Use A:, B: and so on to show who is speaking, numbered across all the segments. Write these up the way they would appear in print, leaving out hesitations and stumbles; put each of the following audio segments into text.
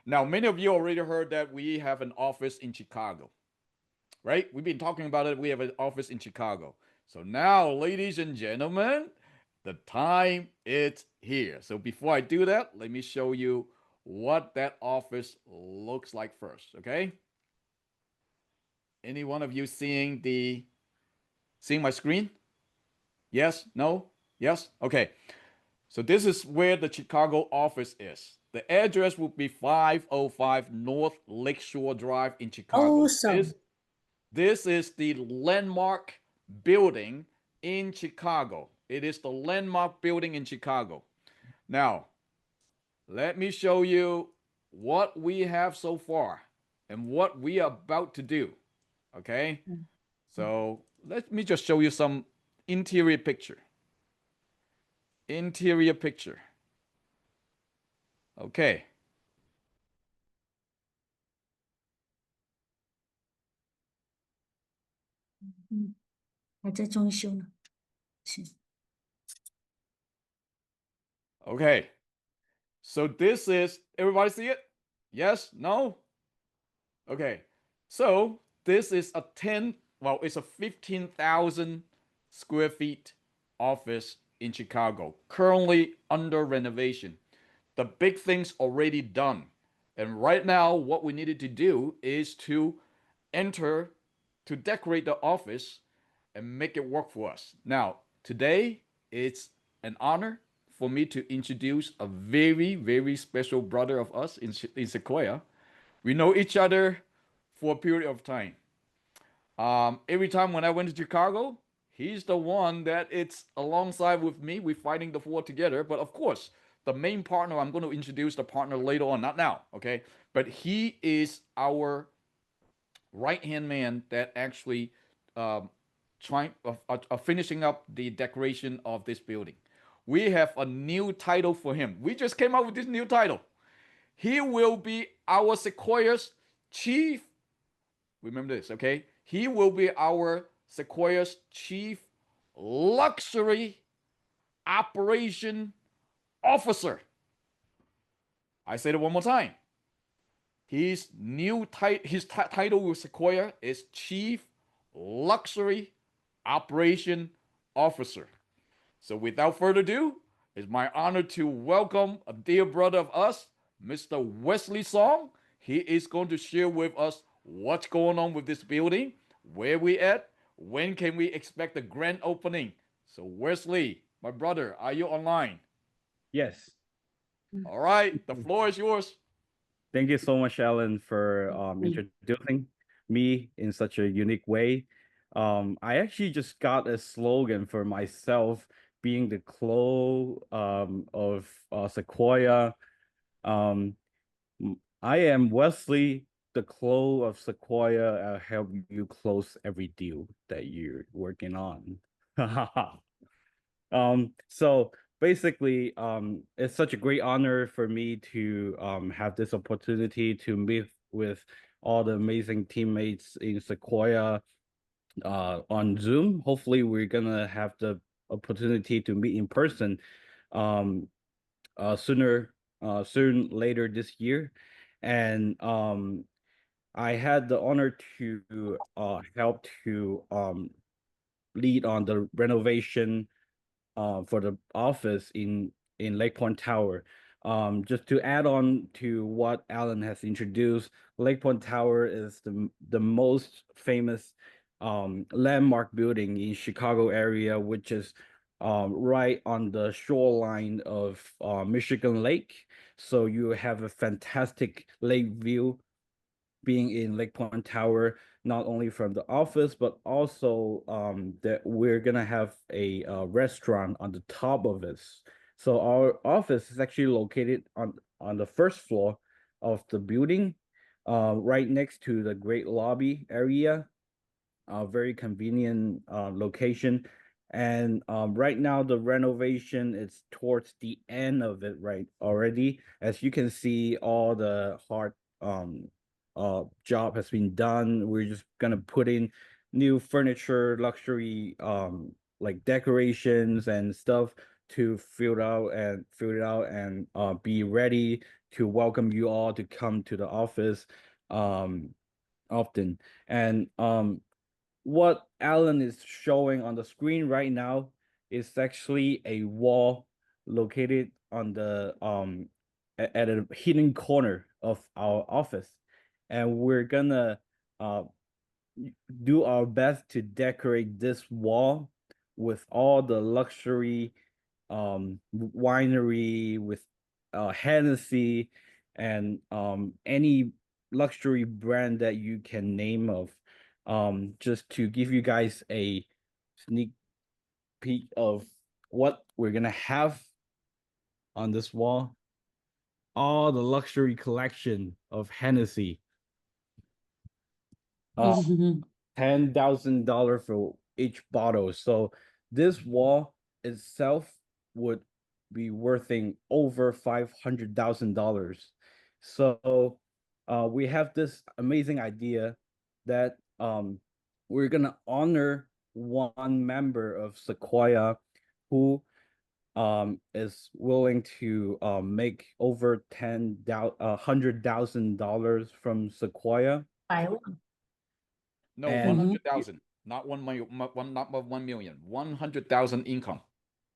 A: Now, many of you already heard that we have an office in Chicago, right? We've been talking about it. We have an office in Chicago. So now, ladies and gentlemen, the time is here. So before I do that, let me show you what that office looks like first, okay? Any one of you seeing my screen? Yes? No? Yes? Okay. So this is where the Chicago office is. The address would be 505 North Lakeshore Drive in Chicago. This
B: Awesome.
A: this is the landmark building in Chicago. It is the landmark building in Chicago. Now, let me show you what we have so far and what we are about to do. Okay? So, let me just show you some interior picture. Interior picture. Okay.
B: 嗯，还在装修呢。是，Okay.
A: So this is everybody see it? Yes? No? Okay. So this is a 10, well, it's a 15,000 square feet office in Chicago, currently under renovation. The big thing's already done. And right now, what we needed to do is to enter, to decorate the office and make it work for us. Now, today, it's an honor for me to introduce a very, very special brother of us in Sequoia. We know each other for a period of time. Every time when I went to Chicago, he's the one that it's alongside with me. We're fighting the war together. But of course, the main partner, I'm going to introduce the partner later on, not now, okay? But he is our right hand man that actually um, trying finishing up the decoration of this building. We have a new title for him. We just came up with this new title. He will be our Sequoia's chief. Remember this, okay? He will be our Sequoia's chief luxury operation officer. I say it one more time. His title with Sequoia is Chief Luxury Operation Officer. So without further ado, it's my honor to welcome a dear brother of us, Mr. Wesley Song. He is going to share with us what's going on with this building, where we at, when can we expect the grand opening. So Wesley, my brother, are you online?
C: Yes.
B: 嗯
A: All right, the floor is yours.
C: Thank you so much, Alan, for
B: 嗯
C: introducing me in such a unique way. I actually just got a slogan for myself, being the Clo of Sequoia. Um, I am Wesley, the Clo of Sequoia. I'll help you close every deal that you're working on. So basically, it's such a great honor for me to have this opportunity to meet with all the amazing teammates in Sequoia on Zoom. Hopefully, we're gonna have the opportunity to meet in person um soon later this year. And I had the honor to help to lead on the renovation for the office in Lake Point Tower. Just to add on to what Alan has introduced, Lake Point Tower is the most famous landmark building in Chicago area, which is right on the shoreline of Michigan Lake. So you have a fantastic lake view being in Lake Point Tower, not only from the office, but also that we're gonna have a restaurant on the top of this. So our office is actually located on the first floor of the building, right next to the great lobby area. A very convenient location. And right now the renovation is towards the end of it right already. As you can see, all the hard job has been done. We're just gonna put in new furniture, luxury like decorations and stuff to fill it out and be ready to welcome you all to come to the office often. And what Alan is showing on the screen right now is actually a wall located on the at a hidden corner of our office, and we're gonna do our best to decorate this wall with all the luxury winery, with Hennessy, and any luxury brand that you can name of, just to give you guys a sneak peek of what we're gonna have on this wall. All the luxury collection of Hennessy. $10,000 for each bottle. So this wall itself would be worthing over $500,000. So we have this amazing idea that we're gonna honor one member of Sequoia who is willing to make over $100,000 from Sequoia.
A: No,
C: And
A: 100,000, not 1 million, not 1 million, 100,000 income.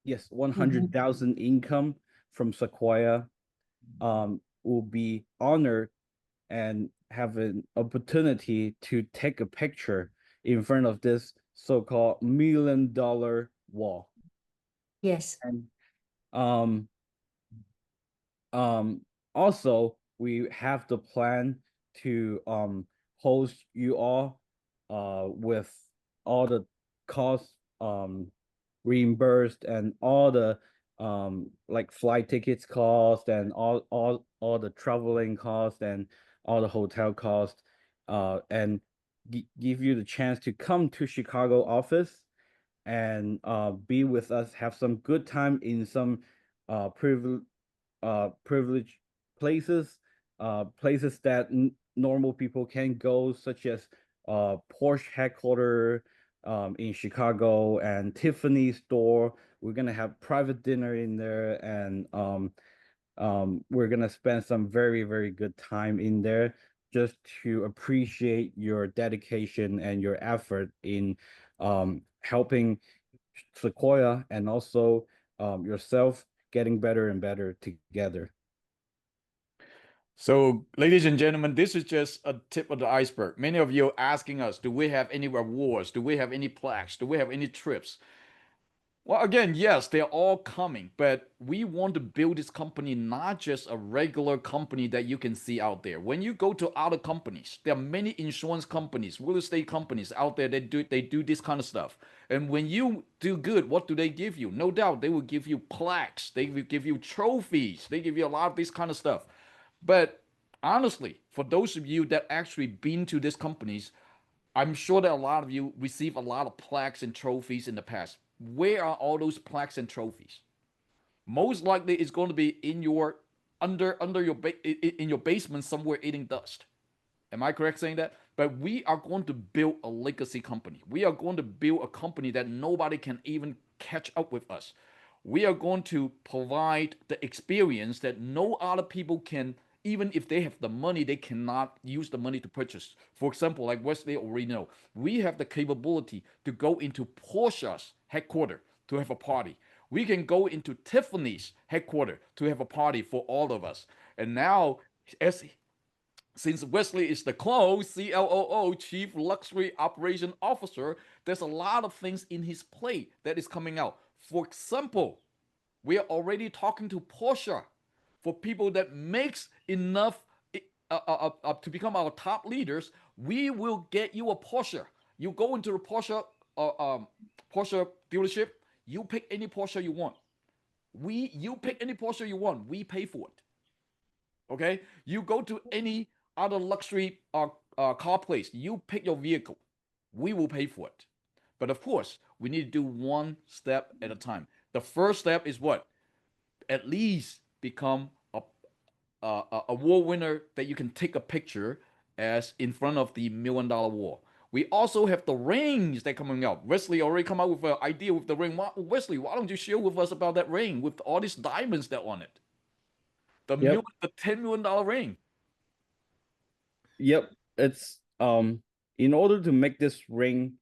C: yes, 100,000 income from Sequoia will be honored and have an opportunity to take a picture in front of this so-called $1 million wall.
B: Yes.
C: And also we have the plan to host you all with all the costs reimbursed, and all the like flight tickets cost, and all the traveling cost, and all the hotel cost, and give you the chance to come to Chicago office and be with us, have some good time in some privileged places, places that normal people can go, such as Porsche headquarters in Chicago and Tiffany store. We're gonna have private dinner in there, and we're gonna spend some very, very good time in there, just to appreciate your dedication and your effort in helping Sequoia, and also yourself getting better and better together.
A: So, ladies and gentlemen, this is just a tip of the iceberg. Many of you are asking us, do we have any rewards? Do we have any plaques? Do we have any trips? Well, again, yes, they're all coming, but we want to build this company not just a regular company that you can see out there. When you go to other companies, there are many insurance companies, real estate companies out there that do this kind of stuff. And when you do good, what do they give you? No doubt they will give you plaques, they will give you trophies, they give you a lot of this kind of stuff. But honestly, for those of you that actually been to these companies, I'm sure that a lot of you receive a lot of plaques and trophies in the past. Where are all those plaques and trophies? Most likely, it's going to be in your under your in your basement somewhere eating dust. Am I correct saying that? But we are going to build a legacy company. We are going to build a company that nobody can even catch up with us. We are going to provide the experience that no other people can, even if they have the money, they cannot use the money to purchase. For example, like Wesley already know, we have the capability to go into Porsche's headquarters to have a party. We can go into Tiffany's headquarters to have a party for all of us. And now, as since Wesley is the CLOO, Chief Luxury Operation Officer, there's a lot of things in his plate that is coming out. For example, we are already talking to Porsche for people that makes enough to become our top leaders. We will get you a Porsche. You go into the Porsche dealership. You pick any Porsche you want. You pick any Porsche you want. We pay for it. Okay. You go to any other luxury car place. You pick your vehicle. We will pay for it. But of course, we need to do one step at a time. The first step is what? At least become a war winner that you can take a picture as in front of the $1 million wall. We also have the rings that coming out. Wesley already come out with an idea with the ring. Wesley, why don't you share with us about that ring with all these diamonds that on it? The
C: Yep.
A: the $10 million ring.
C: Yep. It's in order to make this ring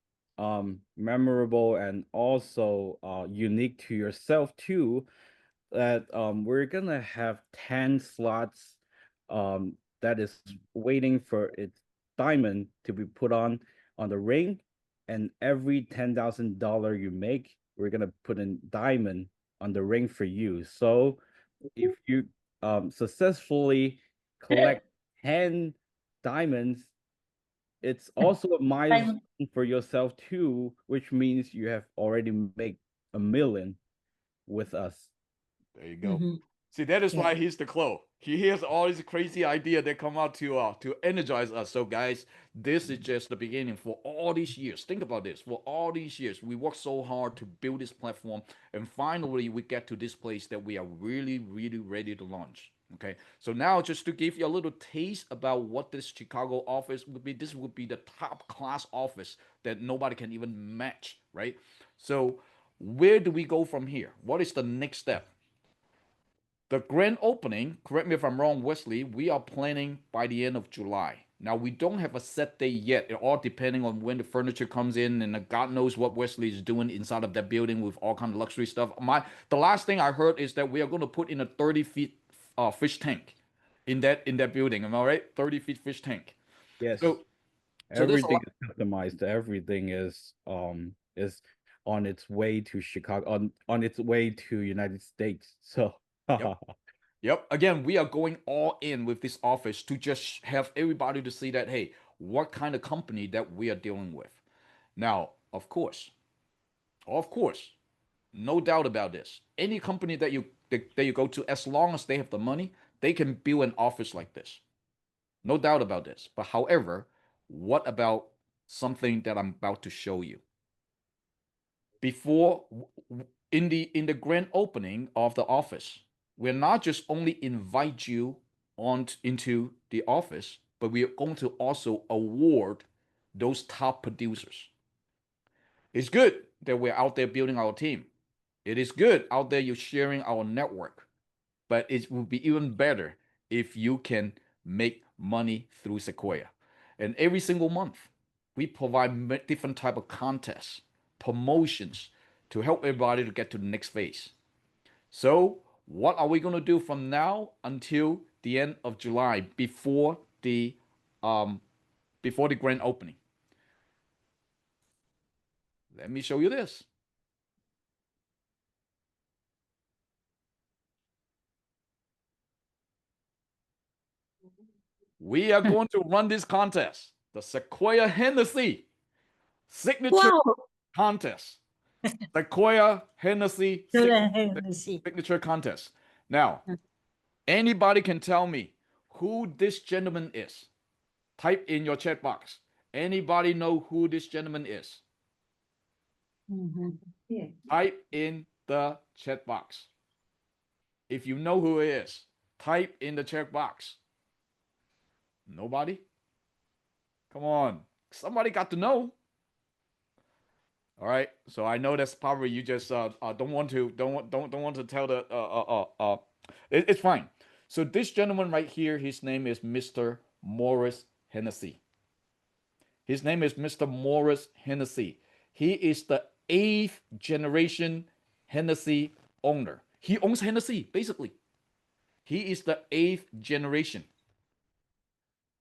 C: memorable and also unique to yourself too, that we're gonna have 10 slots that is waiting for its diamond to be put on the ring, and every $10,000 you make, we're gonna put in diamond on the ring for you. So if you successfully collect 10 diamonds, it's also a milestone for yourself too, which means you have already made $1 million with us.
A: There you go.
B: Mhm.
A: See, that is
B: Yeah.
A: why he's the Clo. He has all these crazy idea that come out to energize us. So guys, this is just the beginning for all these years. Think about this. For all these years, we worked so hard to build this platform, and finally we get to this place that we are really, really ready to launch. Okay. So now just to give you a little taste about what this Chicago office would be, this would be the top class office that nobody can even match, right? So where do we go from here? What is the next step? The grand opening, correct me if I'm wrong, Wesley, we are planning by the end of July. Now, we don't have a set date yet. It all depending on when the furniture comes in, and God knows what Wesley is doing inside of that building with all kind of luxury stuff. The last thing I heard is that we are going to put in a 30 feet fish tank in that building. Am I right? 30 feet fish tank.
C: Yes.
A: So there's a
C: Everything
A: lot.
C: is customized. Everything is on its way to Chicago, on its way to United States. So
A: Yep. Yep. Again, we are going all in with this office to just have everybody to see that, hey, what kind of company that we are dealing with. Now, of course, no doubt about this. Any company that you go to, as long as they have the money, they can build an office like this. No doubt about this. But however, what about something that I'm about to show you? Before in the grand opening of the office, we're not just only invite you on into the office, but we are going to also award those top producers. It's good that we're out there building our team. It is good out there you're sharing our network, but it would be even better if you can make money through Sequoia. And every single month, we provide different type of contests, promotions to help everybody to get to the next phase. So, what are we going to do from now until the end of July um before the grand opening? Let me show you this. We are going to run this contest, the Sequoia Hennessy signature
B: Wow.
A: contest. Sequoia Hennessy
B: Hennessy.
A: signature contest. Now, anybody can tell me who this gentleman is. Type in your chat box. Anybody know who this gentleman is?
B: Mhm. Yeah.
A: Type in the chat box. If you know who it is, type in the chat box. Nobody? Come on. Somebody got to know. All right. So I know that's probably you just don't want to tell the it's fine. So this gentleman right here, his name is Mr. Maurice Hennessy. His name is Mr. Maurice Hennessy. He is the 8th generation Hennessy owner. He owns Hennessy, basically. He is the 8th generation.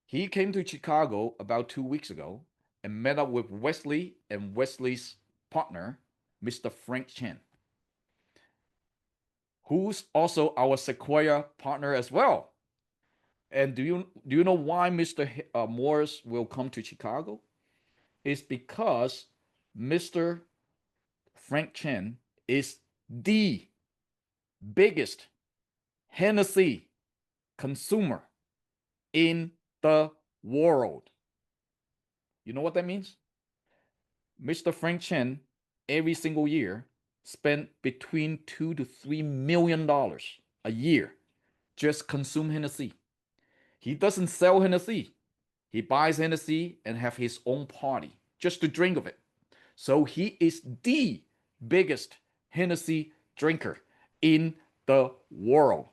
A: He came to Chicago about 2 weeks ago and met up with Wesley and Wesley's partner, Mr. Frank Chen, who's also our Sequoia partner as well. And do you know why Mr. Morris will come to Chicago? It's because Mr. Frank Chen is the biggest Hennessy consumer in the world. You know what that means? Mr. Frank Chen every single year spent between $2 to $3 million a year just consume Hennessy. He doesn't sell Hennessy. He buys Hennessy and have his own party just to drink of it. So he is the biggest Hennessy drinker in the world.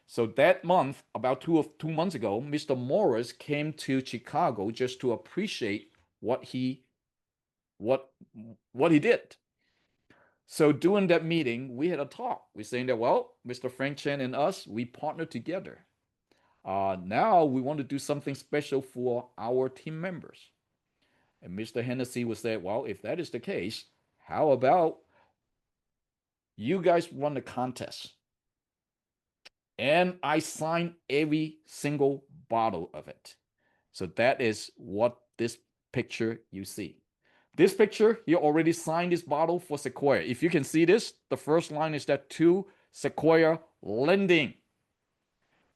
A: So that month, about 2 months ago, Mr. Morris came to Chicago just to appreciate what he did. So during that meeting, we had a talk. We're saying that, well, Mr. Frank Chen and us, we partnered together. Now we want to do something special for our team members. And Mr. Hennessy would say, well, if that is the case, how about you guys run the contest? And I signed every single bottle of it. So that is what this picture you see. This picture, he already signed this bottle for Sequoia. If you can see this, the first line is that to Sequoia lending.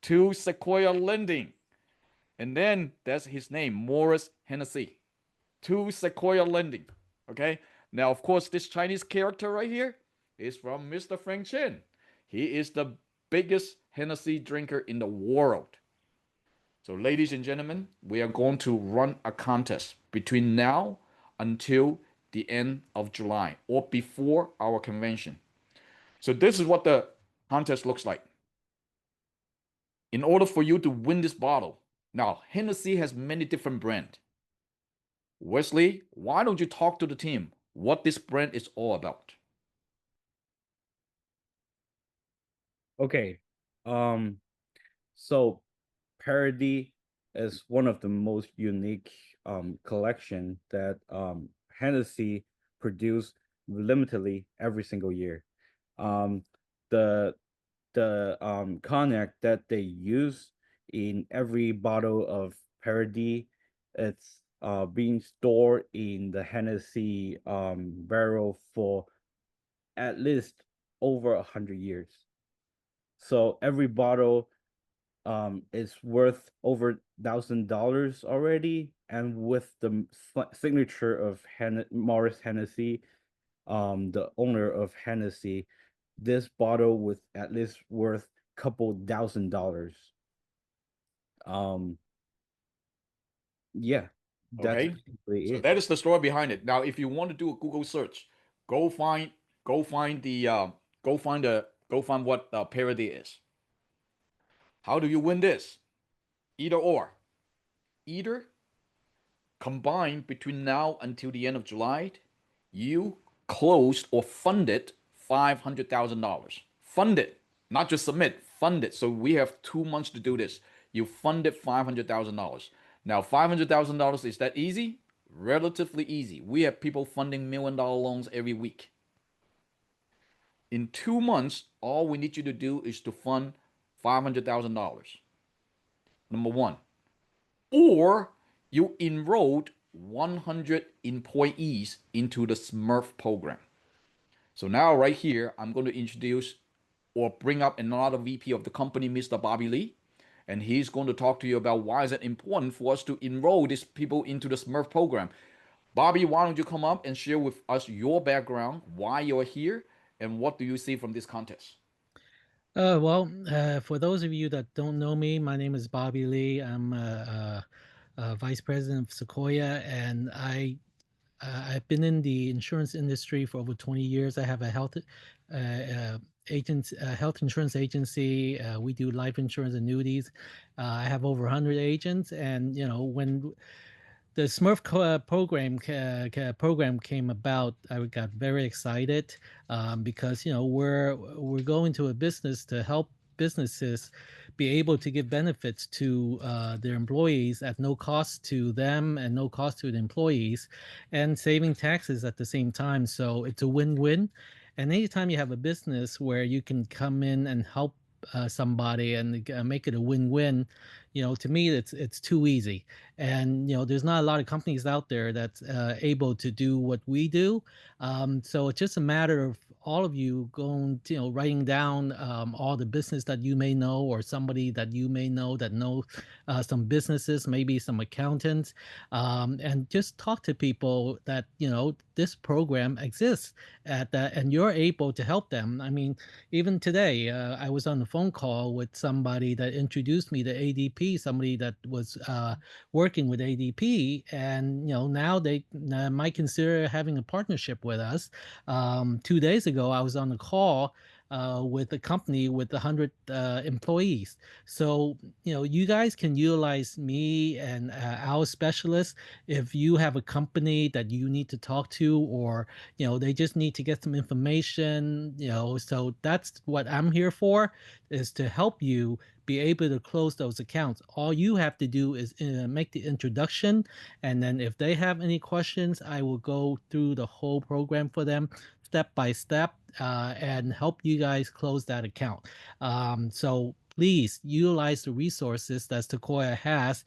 A: To Sequoia lending. And then that's his name, Maurice Hennessy. To Sequoia lending. Okay. Now, of course, this Chinese character right here is from Mr. Frank Chen. He is the biggest Hennessy drinker in the world. So, ladies and gentlemen, we are going to run a contest between now until the end of July or before our convention. So, this is what the contest looks like. In order for you to win this bottle, now Hennessy has many different brands. Wesley, why don't you talk to the team what this brand is all about?
C: Okay. So Paradis is one of the most unique collection that Hennessy produce limitedly every single year. Um, the cognac that they use in every bottle of Paradis, it's being stored in the Hennessy barrel for at least over 100 years. So every bottle is worth over $1,000 already, and with the signature of Maurice Hennessy, the owner of Hennessy, this bottle was at least worth a couple $1,000. Um, yeah, that's
A: Okay.
C: basically
A: So
C: it.
A: that is the story behind it. Now, if you want to do a Google search, go find what parody is. How do you win this? Either or. Either combine between now until the end of July, you closed or funded $500,000. Funded, not just submit, funded. So we have 2 months to do this. You funded $500,000. Now, $500,000, is that easy? Relatively easy. We have people funding $1 million loans every week. In 2 months, all we need you to do is to fund $500,000. Number one. Or you enrolled 100 employees into the SMERF program. So now right here, I'm going to introduce or bring up another VP of the company, Mr. Bobby Lee, and he's going to talk to you about why is it important for us to enroll these people into the SMERF program. Bobby, why don't you come up and share with us your background, why you're here, and what do you see from this contest?
D: For those of you that don't know me, my name is Bobby Lee. I'm vice president of Sequoia, and I've been in the insurance industry for over 20 years. I have a health insurance agency. We do life insurance annuities. I have over 100 agents, and when the Smurf program came about, I got very excited because we're going to a business to help businesses be able to give benefits to their employees at no cost to them and no cost to the employees, and saving taxes at the same time. So it's a win-win. And anytime you have a business where you can come in and help somebody and make it a win-win, to me it's too easy. And there's not a lot of companies out there that's able to do what we do. So it's just a matter of all of you going to, writing down all the business that you may know, or somebody that you may know that knows some businesses, maybe some accountants, and just talk to people that this program exists and you're able to help them. I mean, even today, I was on the phone call with somebody that introduced me to ADP, somebody that was working with ADP, and now they might consider having a partnership with us. 2 days ago, I was on a call with a company with 100 employees. So, you guys can utilize me and our specialists if you have a company that you need to talk to, or, they just need to get some information, so that's what I'm here for, is to help you be able to close those accounts. All you have to do is make the introduction, and then if they have any questions, I will go through the whole program for them step by step and help you guys close that account. So please utilize the resources that Sequoia has,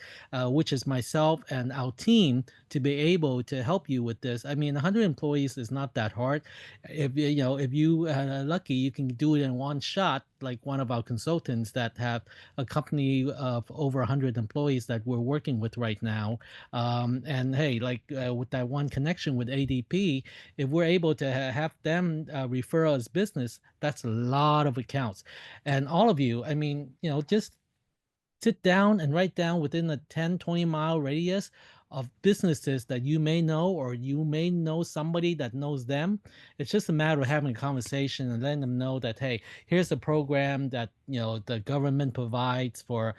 D: which is myself and our team, to be able to help you with this. I mean, 100 employees is not that hard. If you are lucky, you can do it in one shot, like one of our consultants that have a company of over 100 employees that we're working with right now. And hey, like with that one connection with ADP, if we're able to have them refer us business, that's a lot of accounts. And all of you, I mean, just sit down and write down within a 10-20 mile radius of businesses that you may know, or you may know somebody that knows them. It's just a matter of having a conversation and letting them know that, hey, here's a program that the government provides for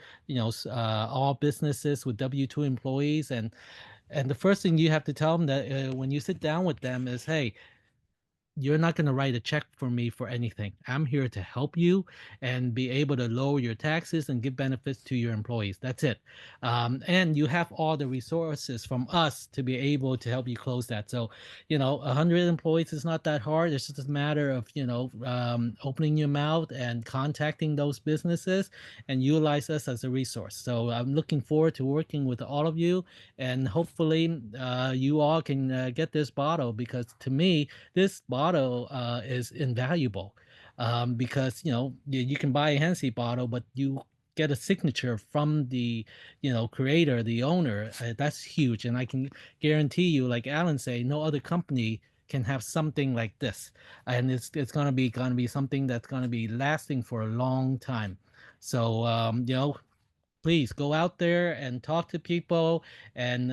D: all businesses with W-2 employees. And the first thing you have to tell them that when you sit down with them is, hey, you're not going to write a check for me for anything. I'm here to help you and be able to lower your taxes and give benefits to your employees. That's it. And you have all the resources from us to be able to help you close that. So, 100 employees is not that hard. It's just a matter of, opening your mouth and contacting those businesses and utilize us as a resource. So I'm looking forward to working with all of you, and hopefully you all can get this bottle, because to me, this bottle is invaluable, because you can buy a Hennessy bottle, but you get a signature from the creator, the owner. That's huge, and I can guarantee you, like Alan say, no other company can have something like this, and it's gonna be something that's gonna be lasting for a long time. So please go out there and talk to people, and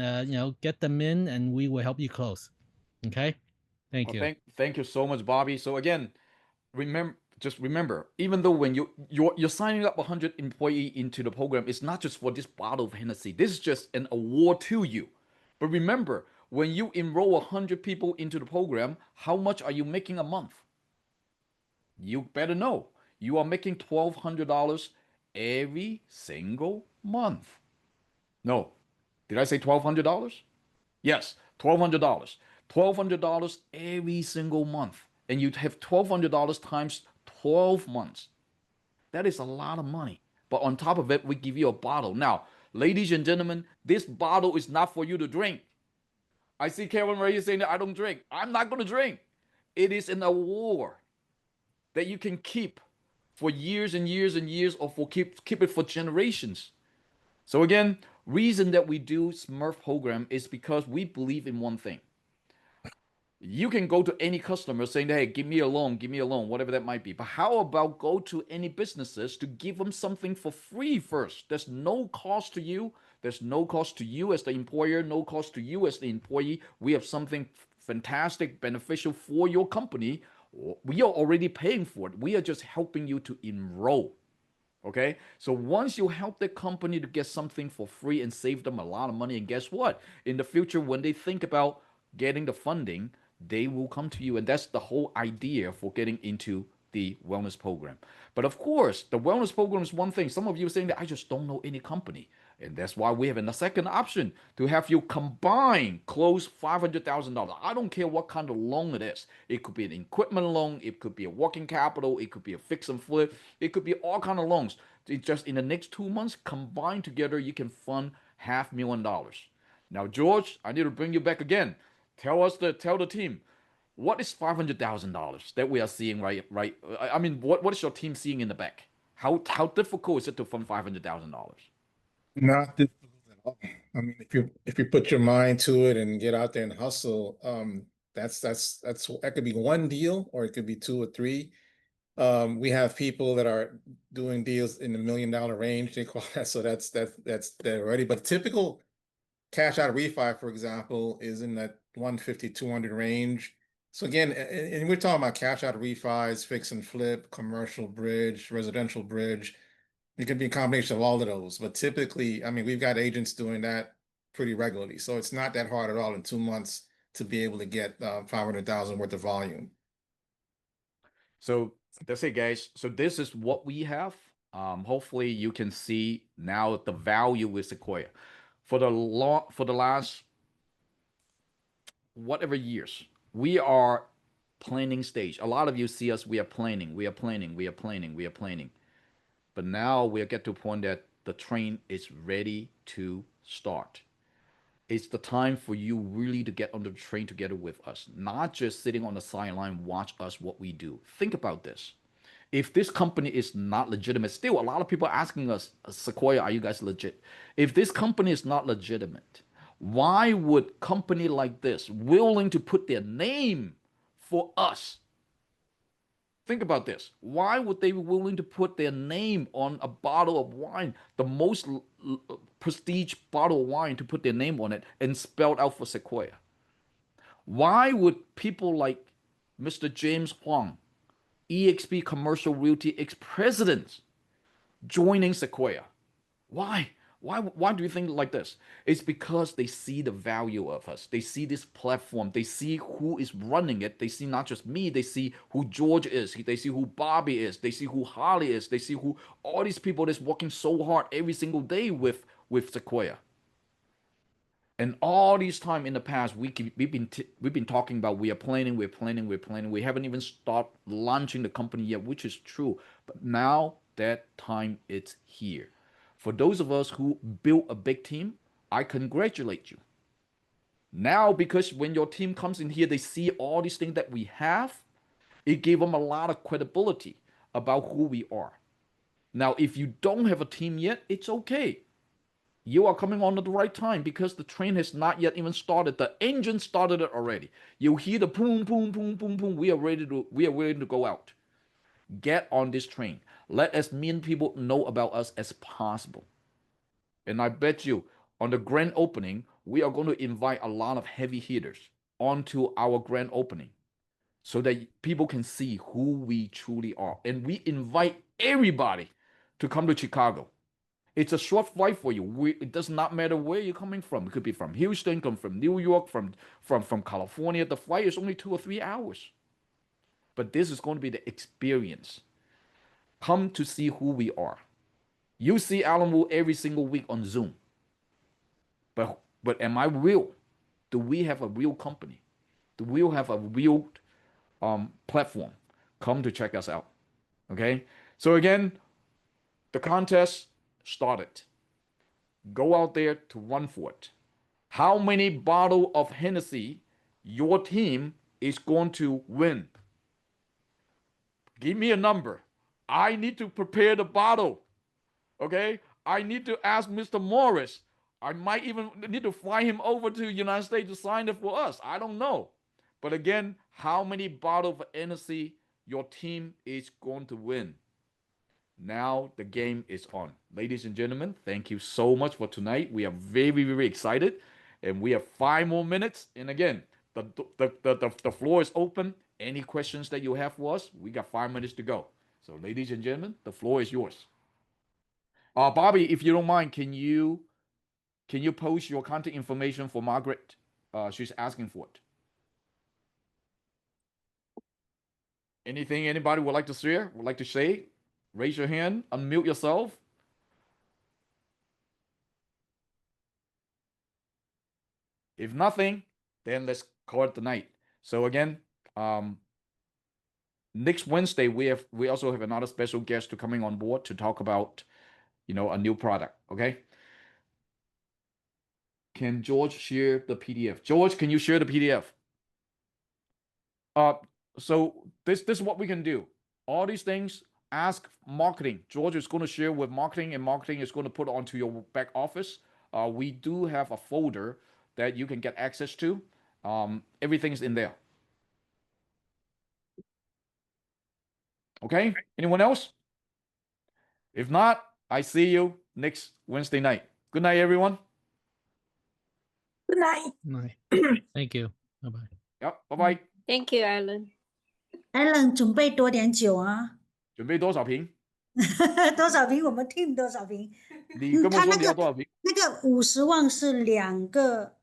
D: get them in, and we will help you close. Okay. Thank
A: Well,
D: you.
A: thank you so much, Bobby. So again, remember, even though when you're signing up 100 employee into the program, it's not just for this bottle of Hennessy. This is just an award to you. But remember, when you enroll 100 people into the program, how much are you making a month? You better know. You are making $1,200 every single month. No, did I say $1,200? Yes, $1,200. $1,200 every single month. And you have $1,200 times 12 months. That is a lot of money. But on top of it, we give you a bottle. Now, ladies and gentlemen, this bottle is not for you to drink. I see Karen right here saying that I don't drink. I'm not going to drink. It is an award that you can keep for years and years and years, or for keep it for generations. So again, reason that we do SMERF program is because we believe in one thing. You can go to any customer saying, hey, give me a loan, whatever that might be. But how about go to any businesses to give them something for free first? There's no cost to you. There's no cost to you as the employer, no cost to you as the employee. We have something fantastic, beneficial for your company. We are already paying for it. We are just helping you to enroll. Okay, so once you help the company to get something for free and save them a lot of money, and guess what? In the future, when they think about getting the funding, they will come to you. And that's the whole idea for getting into the wellness program. But of course, the wellness program is one thing. Some of you are saying that I just don't know any company. And that's why we have a second option to have you combine close $500,000. I don't care what kind of loan it is. It could be an equipment loan. It could be a working capital. It could be a fix and flip. It could be all kind of loans. It just in the next 2 months, combined together, you can fund $500,000. Now, George, I need to bring you back again. Tell the team, what is $500,000 that we are seeing right? I mean, what is your team seeing in the back? How difficult is it to fund $500,000?
E: Not difficult at all. I mean, if you put your mind to it and get out there and hustle, That could be one deal or it could be two or three. We have people that are doing deals in the $1 million range, they call that. So that's there already. But typical cash out refi, for example, is in that 150, 200 range. So again, and we're talking about cash out refis, fix and flip, commercial bridge, residential bridge. It could be a combination of all of those. But typically, I mean, we've got agents doing that pretty regularly. So it's not that hard at all in 2 months to be able to get 500,000 worth of volume.
A: So that's it, guys. So this is what we have. Hopefully you can see now the value with Sequoia. For the last whatever years, we are planning stage. A lot of you see us, we are planning. But now we get to a point that the train is ready to start. It's the time for you really to get on the train together with us, not just sitting on the sideline, watch us what we do. Think about this. If this company is not legitimate, still a lot of people are asking us, Sequoia, are you guys legit? If this company is not legitimate, why would company like this willing to put their name for us? Think about this. Why would they be willing to put their name on a bottle of wine, the most prestige bottle of wine, to put their name on it and spelled out for Sequoia? Why would people like Mr. James Huang, EXP Commercial Realty ex-president, joining Sequoia? Why? Why do you think like this? It's because they see the value of us. They see this platform. They see who is running it. They see not just me. They see who George is. They see who Bobby is. They see who Holly is. They see who all these people that's working so hard every single day with Sequoia. And all these time in the past, we've been talking about we're planning. We haven't even started launching the company yet, which is true. But now that time it's here. For those of us who built a big team, I congratulate you. Now, because when your team comes in here, they see all these things that we have, it gave them a lot of credibility about who we are. Now, if you don't have a team yet, it's okay. You are coming on at the right time because the train has not yet even started. The engine started it already. You hear the boom, boom, boom, boom, boom. We are ready to go out. Get on this train. Let as many people know about us as possible. And I bet you on the grand opening, we are going to invite a lot of heavy hitters onto our grand opening so that people can see who we truly are. And we invite everybody to come to Chicago. It's a short flight for you. It does not matter where you're coming from. It could be from Houston, come from New York, from California. The flight is only 2 or 3 hours. But this is going to be the experience. Come to see who we are. You see Alan Wu every single week on Zoom. But am I real? Do we have a real company? Do we have a real platform? Come to check us out. Okay? So again, the contest started. Go out there to run for it. How many bottles of Hennessy your team is going to win? Give me a number. I need to prepare the bottle. Okay? I need to ask Mr. Morris. I might even need to fly him over to the United States to sign it for us. I don't know. But again, how many bottles of Hennessy your team is going to win? Now the game is on. Ladies and gentlemen, thank you so much for tonight. We are very, very excited. And we have 5 more minutes. And again, the floor is open. Any questions that you have for us, we got 5 minutes to go. So ladies and gentlemen, the floor is yours. Bobby, if you don't mind, can you post your contact information for Margaret? She's asking for it. Anything anybody would like to share, would like to say? Raise your hand, unmute yourself. If nothing, then let's call it the night. So again, next Wednesday we also have another special guest to coming on board to talk about, a new product. Okay. Can George share the PDF? George, can you share the PDF? So this is what we can do. All these things, ask marketing. George is going to share with marketing, and marketing is going to put onto your back office. We do have a folder that you can get access to. Everything's in there. Okay, anyone else? If not, I see you next Wednesday night. Good night, everyone.
B: Good night.
D: Nice. Thank you. Bye bye.
A: Yep, bye bye.
F: Thank you, Alan.
B: Alan 准备多点酒啊，
A: 准备多少瓶？
B: 多少瓶？我们 team 多少瓶？
A: 你跟我说
B: 他那个
A: 你要多少瓶？
B: 那个50万是两个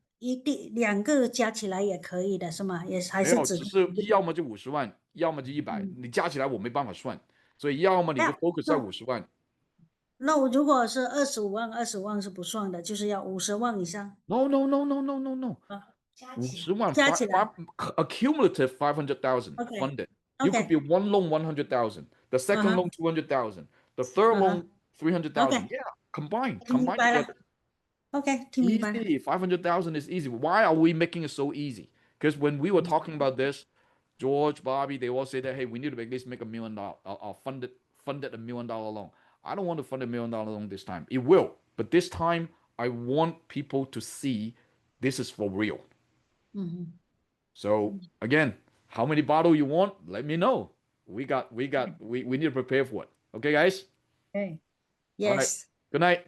B: 加起来也可以的，是吗？也还
A: 没有，
B: 是只
A: 只是要么就50万，要么就100，你加起来我没办法算，所以要么你就 focus 在50万。
B: 那我如果是25万是不算的，就是要50万以上。
A: No no no no no no no，
B: 啊，
A: 50万
B: 加起来
A: accumulative 500,000
B: Okay.
A: funded. You could
B: Okay.
A: be one loan 100,000, the second loan 200,000, the third loan 300,000.
B: Okay.
A: Yeah, combine
B: 听明白了
A: together.
B: OK， 听明白了。
A: Easy, 500,000 is easy. Why are we making it so easy? Because when we were talking about this, George, Bobby, they all say that, hey, we need to at least make $1 million, funded $1 million loan. I don't want to fund $1 million loan this time. It will, but this time I want people to see this is for real.
B: 嗯哼，
A: So again, how many bottle you want? Let me know. We need to prepare for it. Okay, guys.
B: Okay.
A: All right.
B: Yes.
A: Good night.